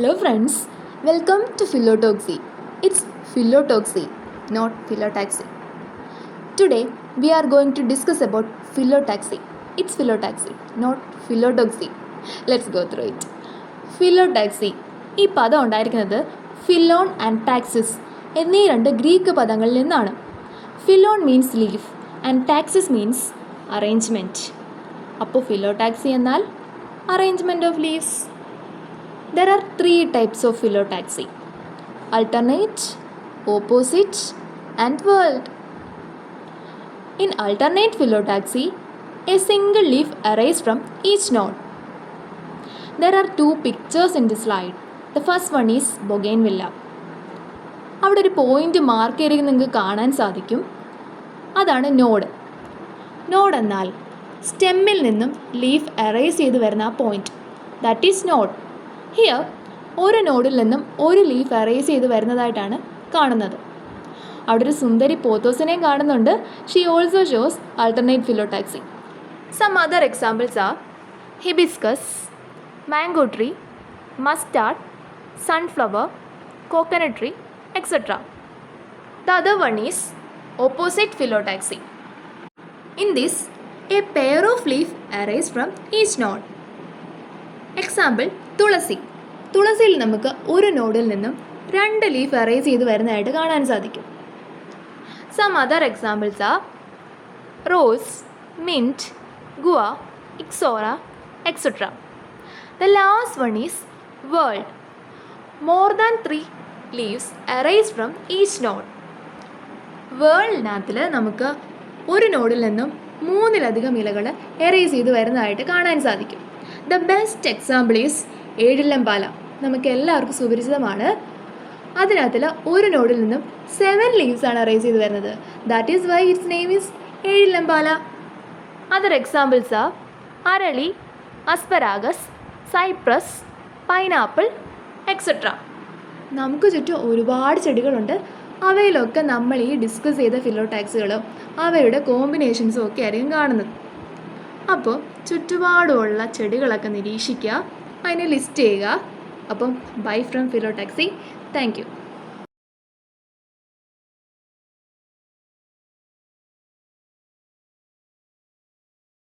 Hello friends, welcome to Philotoxy. It's Philotoxy, not Philotaxy. Today we are going to discuss about Philotaxy. It's Philotaxy, not Philotoxy. Let's go through it. Philotaxy. ഈ പദം ഉണ്ടായിരിക്കുന്നത് ഫിലോൺ and ടാക്സിസ് എന്നീ രണ്ട് Greek പദങ്ങളിൽ നിന്നാണ്. Phyllon means leaf and taxis means arrangement. അപ്പോൾ phyllotaxy എന്നാൽ arrangement of leaves. There are three types of phyllotaxy: alternate, opposite, and whorled. In alternate phyllotaxy, a single leaf arises from each node. There are two pictures in the slide. The first one is bougainvillea. അവിടെ ഒരു point mark ചെയ്തിരിക്കുന്നത് നിങ്ങൾക്ക് കാണാൻ സാധിക്കും. അതാണ് node. Node എന്നാൽ സ്റ്റെമ്മിൽ നിന്നും leaf arise ചെയ്ത് വരുന്ന ആ point. That is node. Here ഒരു നോഡിൽ നിന്നും ഒരു ലീഫ് അറൈസ് ചെയ്ത് വരുന്നതായിട്ടാണ് കാണുന്നത്. അവിടെ ഒരു സുന്ദരി പോത്തോസിനെയും കാണുന്നുണ്ട്. She also shows alternate phyllotaxy. Some other examples are hibiscus, mango tree, mustard, sunflower, coconut tree, etc. The other one is opposite phyllotaxy. In this, a pair of leaves arise from each node. Example tulsi. തുളസിയിൽ നമുക്ക് ഒരു നോഡിൽ നിന്നും രണ്ട് leaf arise ചെയ്ത് വരുന്നതായിട്ട് കാണാൻ സാധിക്കും. Some other examples are rose, mint, guava, ixora, etc. The last one is whorled. More than 3 leaves arise from each node. വേൾഡിനകത്തിൽ നമുക്ക് ഒരു നോഡിൽ നിന്നും 3-ലധികം ഇലകൾ എറൈസ് ചെയ്ത് വരുന്നതായിട്ട് കാണാൻ സാധിക്കും. The best example is ezhilampala. നമുക്ക് എല്ലാവർക്കും സുപരിചിതമാണ്. അതിനകത്തിൽ ഒരു നോഡിൽ നിന്നും 7 ലീവ്സ് ആണ് അറൈസ് ചെയ്ത് വരുന്നത്. That is why its name is ezhilampala. Other examples are arali, asparagus, cypress, pineapple, etc. നമുക്ക് ചുറ്റും ഒരുപാട് ചെടികളുണ്ട്. അവയിലൊക്കെ നമ്മൾ ഈ ഡിസ്കസ് ചെയ്ത ഫിലോടാക്സികളും അവയുടെ കോമ്പിനേഷൻസും ഒക്കെ ആയിരിക്കും കാണുന്നത്. അപ്പോൾ ചുറ്റുപാടുമുള്ള ചെടികളൊക്കെ നിരീക്ഷിക്കുക, അതിനെ ലിസ്റ്റ് ചെയ്യുക. അപ്പം bye from phyllotaxy. Thank U.